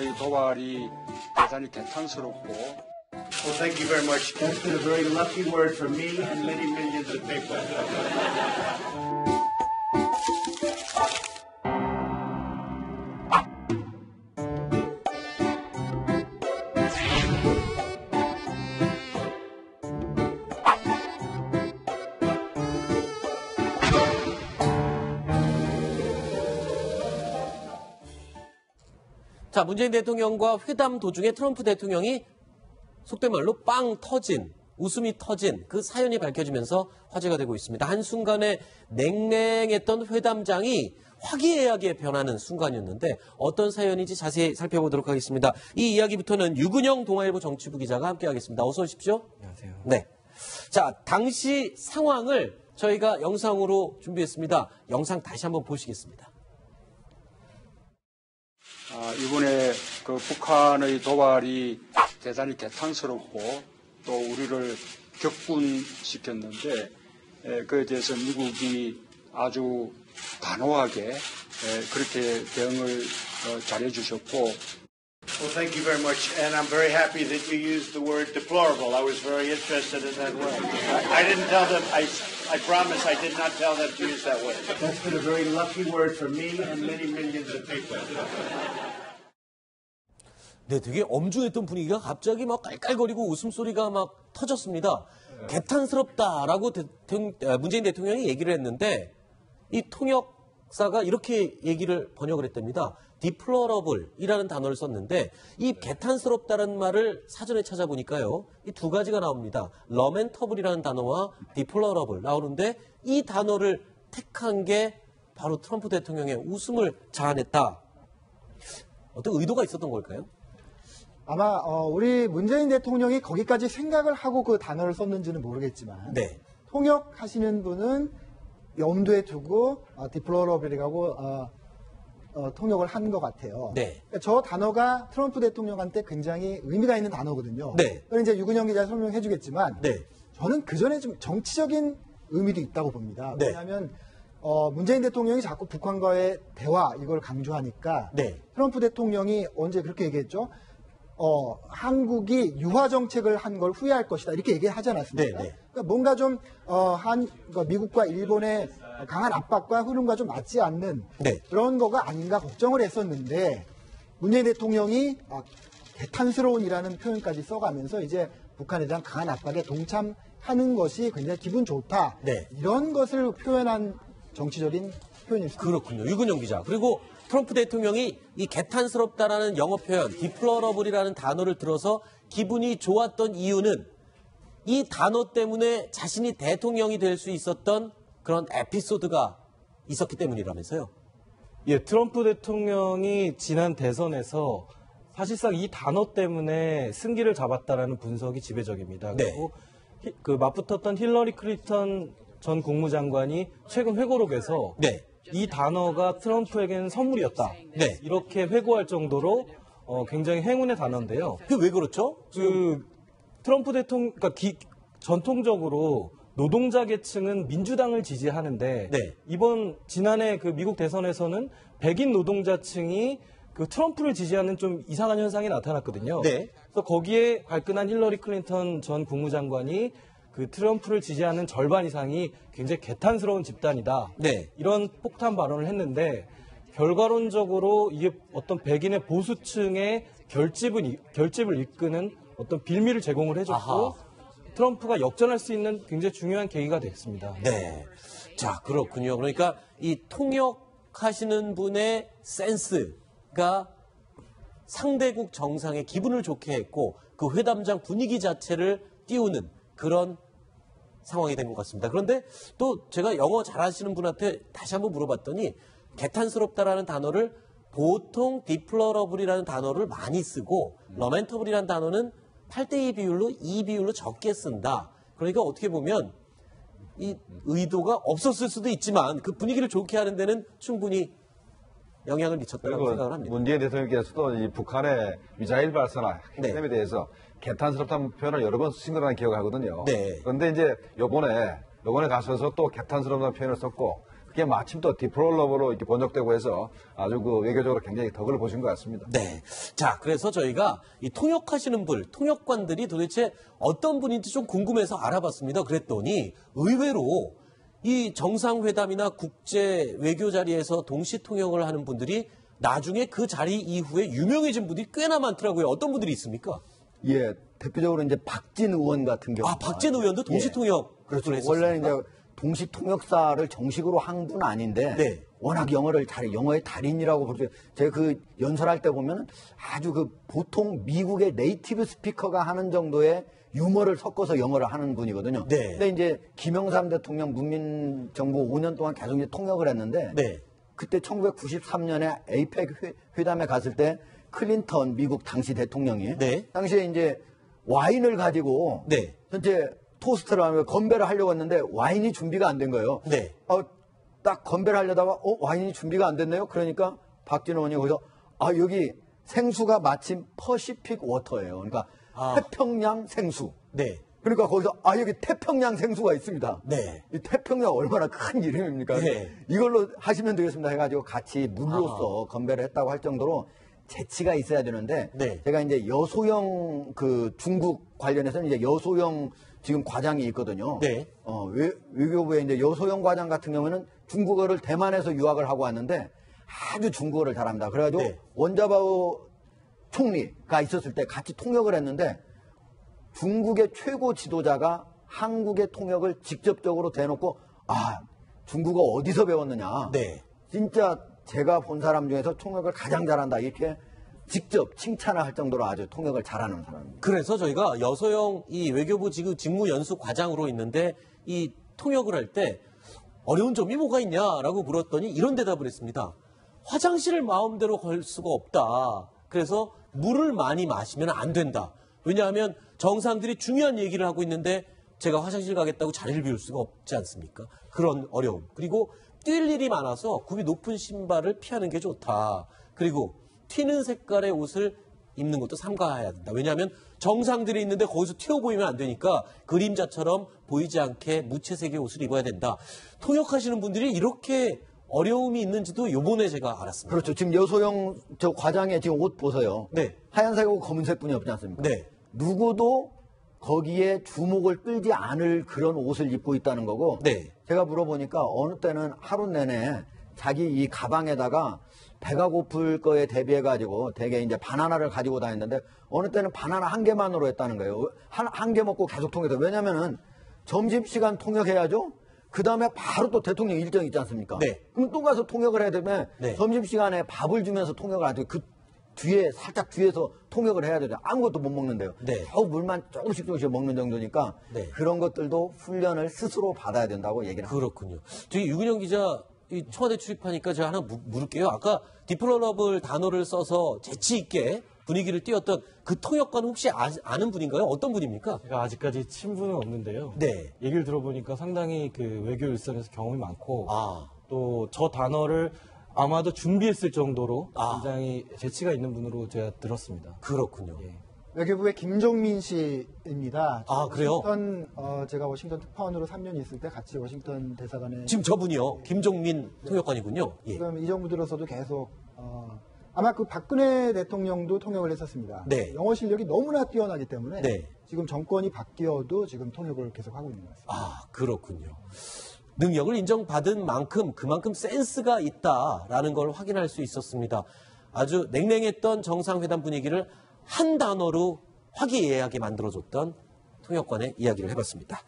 북한의 도발이 대단히 개탄스럽고. Well, thank you very much. That's been a very lucky word for me and many millions of people. 자, 문재인 대통령과 회담 도중에 트럼프 대통령이 속된 말로 빵 터진, 웃음이 터진 그 사연이 밝혀지면서 화제가 되고 있습니다. 한순간에 냉랭했던 회담장이 화기애애하게 변하는 순간이었는데 어떤 사연인지 자세히 살펴보도록 하겠습니다. 이 이야기부터는 유근영 동아일보 정치부 기자가 함께하겠습니다. 어서 오십시오. 안녕하세요. 네. 자, 당시 상황을 저희가 영상으로 준비했습니다. 영상 다시 한번 보시겠습니다. 이번에 그 북한의 도발이 대단히 개탄스럽고 또 우리를 격분시켰는데 그에 대해서 미국이 아주 단호하게 그렇게 대응을 잘해 주셨고. Well, thank you very much, and I'm very happy that you used the word deplorable. I was very interested in that word. I didn't tell them. I promise I did not tell them to use that word. That's been a very lucky word for me and many millions of people. 네, 되게 엄중했던 분위기가 갑자기 막 깔깔거리고 웃음소리가 막 터졌습니다. 개탄스럽다라고 문재인 대통령이 얘기를 했는데 이 통역사가 이렇게 얘기를 번역을 했답니다. deplorabl이라는 단어를 썼는데 이 개탄스럽다는 말을 사전에 찾아보니까요. 이 두 가지가 나옵니다. lamentable이라는 단어와 deplorable 나오는데 이 단어를 택한 게 바로 트럼프 대통령의 웃음을 자아냈다. 어떤 의도가 있었던 걸까요? 아마 우리 문재인 대통령이 거기까지 생각을 하고 그 단어를 썼는지는 모르겠지만 네. 통역하시는 분은 염두에 두고 디플로러블이라고 통역을 한 것 같아요. 네. 그러니까 저 단어가 트럼프 대통령한테 굉장히 의미가 있는 단어거든요. 네. 그걸 이제 유근영 기자 설명해 주겠지만 네. 저는 그 전에 좀 정치적인 의미도 있다고 봅니다. 네. 왜냐하면 문재인 대통령이 자꾸 북한과의 대화 이걸 강조하니까 네. 트럼프 대통령이 언제 그렇게 얘기했죠? 한국이 유화 정책을 한 걸 후회할 것이다 이렇게 얘기하지 않았습니까? 네, 네. 그러니까 뭔가 좀 그러니까 미국과 일본의 강한 압박과 흐름과 좀 맞지 않는 네. 그런 거가 아닌가 걱정을 했었는데 문재인 대통령이 개탄스러운이라는 표현까지 써가면서 이제 북한에 대한 강한 압박에 동참하는 것이 굉장히 기분 좋다. 네. 이런 것을 표현한 정치적인 표현일 수 있습니다. 그렇군요. 유근영 기자. 그리고 트럼프 대통령이 이 개탄스럽다라는 영어 표현, deplorable이라는 단어를 들어서 기분이 좋았던 이유는 이 단어 때문에 자신이 대통령이 될 수 있었던 그런 에피소드가 있었기 때문이라면서요. 예, 트럼프 대통령이 지난 대선에서 사실상 이 단어 때문에 승기를 잡았다라는 분석이 지배적입니다. 네. 그리고 그 맞붙었던 힐러리 클린턴 전 국무장관이 최근 회고록에서 네. 이 단어가 트럼프에게는 선물이었다. 네. 이렇게 회고할 정도로 굉장히 행운의 단어인데요. 그 왜 그렇죠? 트럼프 대통령, 그러니까 전통적으로 노동자 계층은 민주당을 지지하는데 네. 지난해 그 미국 대선에서는 백인 노동자층이 그 트럼프를 지지하는 좀 이상한 현상이 나타났거든요. 네. 그래서 거기에 발끈한 힐러리 클린턴 전 국무장관이 그 트럼프를 지지하는 절반 이상이 굉장히 개탄스러운 집단이다. 네. 이런 폭탄 발언을 했는데 결과론적으로 이게 어떤 백인의 보수층의 결집을 이끄는 어떤 빌미를 제공을 해줬고 아하. 트럼프가 역전할 수 있는 굉장히 중요한 계기가 됐습니다. 네. 자, 그렇군요. 그러니까 이 통역하시는 분의 센스가 상대국 정상의 기분을 좋게 했고 그 회담장 분위기 자체를 띄우는 그런 상황이 된 것 같습니다. 그런데 또 제가 영어 잘하시는 분한테 다시 한번 물어봤더니 개탄스럽다라는 단어를 보통 deplorable이라는 단어를 많이 쓰고 lamentable이라는 단어는 8대2 비율로 2비율로 적게 쓴다. 그러니까 어떻게 보면 이 의도가 없었을 수도 있지만 그 분위기를 좋게 하는 데는 충분히 영향을 미쳤다고 생각을 합니다. 문재인 대통령께서도 이 북한의 미사일 발사나 핵심에 대해서 개탄스럽다는 표현을 여러 번 쓰신 거라는 기억을 하거든요. 네. 그런데 이제 요번에 가셔서 또 개탄스럽다는 표현을 썼고 그게 마침 또 디플로러블로 이렇게 번역되고 해서 아주 그 외교적으로 굉장히 덕을 보신 것 같습니다. 네. 자, 그래서 저희가 이 통역하시는 분, 통역관들이 도대체 어떤 분인지 좀 궁금해서 알아봤습니다. 그랬더니 의외로 이 정상회담이나 국제 외교 자리에서 동시 통역을 하는 분들이 나중에 그 자리 이후에 유명해진 분들이 꽤나 많더라고요. 어떤 분들이 있습니까? 예, 대표적으로 이제 박진 의원 같은 경우. 아, 박진 의원도 동시 통역. 그렇죠. 원래는 이제 동시 통역사를 정식으로 한 분 아닌데 네. 워낙 영어를 영어의 달인이라고 부르죠. 제가 그 연설할 때 보면 아주 그 보통 미국의 네이티브 스피커가 하는 정도의 유머를 섞어서 영어를 하는 분이거든요. 네. 근데 이제 김영삼 대통령 문민정부 5년 동안 계속 이제 통역을 했는데 네. 그때 1993년에 에이펙 회담에 갔을 때 클린턴 미국 당시 대통령이 네. 당시에 이제 와인을 가지고 네. 전체 토스트를 하면 건배를 하려고 했는데 와인이 준비가 안 된 거예요. 네. 딱 건배를 하려다가 와인이 준비가 안 됐네요. 그러니까 박진호 의원이 거기서 여기 생수가 마침 퍼시픽 워터예요. 그러니까 태평양 생수. 네. 그러니까 거기서 여기 태평양 생수가 있습니다. 네. 이 태평양 얼마나 큰 이름입니까? 네. 이걸로 하시면 되겠습니다 해가지고 같이 물로써 건배를 했다고 할 정도로 재치가 있어야 되는데 네. 제가 이제 여소영 그 중국 관련해서는 이제 여소영 지금 과장이 있거든요. 네. 외교부에 이제 여소영 과장 같은 경우는 중국어를 대만에서 유학을 하고 왔는데 아주 중국어를 잘합니다. 그래가지고 네. 원자바오 총리가 있었을 때 같이 통역을 했는데 중국의 최고 지도자가 한국의 통역을 직접적으로 대놓고 중국어 어디서 배웠느냐. 네. 진짜 제가 본 사람 중에서 통역을 가장 잘한다. 이렇게 직접 칭찬을 할 정도로 아주 통역을 잘하는 사람입니다. 그래서 저희가 여소영 이 외교부 지금 직무연수 과장으로 있는데 이 통역을 할 때 어려운 점이 뭐가 있냐라고 물었더니 이런 대답을 했습니다. 화장실을 마음대로 걸 수가 없다. 그래서 물을 많이 마시면 안 된다. 왜냐하면 정상들이 중요한 얘기를 하고 있는데 제가 화장실 가겠다고 자리를 비울 수가 없지 않습니까? 그런 어려움. 그리고 뛸 일이 많아서 굽이 높은 신발을 피하는 게 좋다. 그리고 튀는 색깔의 옷을 입는 것도 삼가해야 된다. 왜냐하면 정상들이 있는데 거기서 튀어 보이면 안 되니까 그림자처럼 보이지 않게 무채색의 옷을 입어야 된다. 통역하시는 분들이 이렇게 어려움이 있는지도 요번에 제가 알았습니다. 그렇죠. 지금 여소영 저 과장의 지금 옷 보세요. 네. 하얀색하고 검은색뿐이 없지 않습니까? 네. 누구도 거기에 주목을 끌지 않을 그런 옷을 입고 있다는 거고. 네. 제가 물어보니까 어느 때는 하루 내내 자기 이 가방에다가 배가 고플 거에 대비해가지고 되게 이제 바나나를 가지고 다녔는데 어느 때는 바나나 한 개만으로 했다는 거예요. 한 개 먹고 계속 통역해서. 왜냐면은 점심시간 통역해야죠? 그 다음에 바로 또 대통령 일정이 있지 않습니까? 네. 그럼 또 가서 통역을 해야 되면 네. 점심시간에 밥을 주면서 통역을 하죠. 그 뒤에, 살짝 뒤에서 통역을 해야 되죠. 아무것도 못 먹는데요. 네. 겨우 물만 조금씩 먹는 정도니까 네. 그런 것들도 훈련을 스스로 받아야 된다고 얘기를 합니다. 그렇군요. 저희 유근영 기자 이 청와대 출입하니까 제가 하나 물을게요. 아까 디플로러블 단어를 써서 재치 있게 분위기를 띄웠던 그 통역관은 혹시 아는 분인가요? 어떤 분입니까? 제가 아직까지 친분은 없는데요. 네. 얘기를 들어보니까 상당히 그 외교 일선에서 경험이 많고 아. 또 저 단어를 아마도 준비했을 정도로 굉장히 재치가 있는 분으로 제가 들었습니다. 그렇군요. 예. 외교부의 김종민 씨입니다. 그래요? 제가 워싱턴 특파원으로 3년 있을 때 같이 워싱턴 대사관에 지금 저분이요. 김종민 통역관이군요. 예. 지금 이 정부 들어서도 계속 아마 그 박근혜 대통령도 통역을 했었습니다. 네. 영어 실력이 너무나 뛰어나기 때문에 네. 지금 정권이 바뀌어도 지금 통역을 계속 하고 있는 것 같습니다. 그렇군요. 능력을 인정받은 만큼 그만큼 센스가 있다라는 걸 확인할 수 있었습니다. 아주 냉랭했던 정상회담 분위기를 한 단어로 화기애애하게 만들어줬던 통역관의 이야기를 해봤습니다.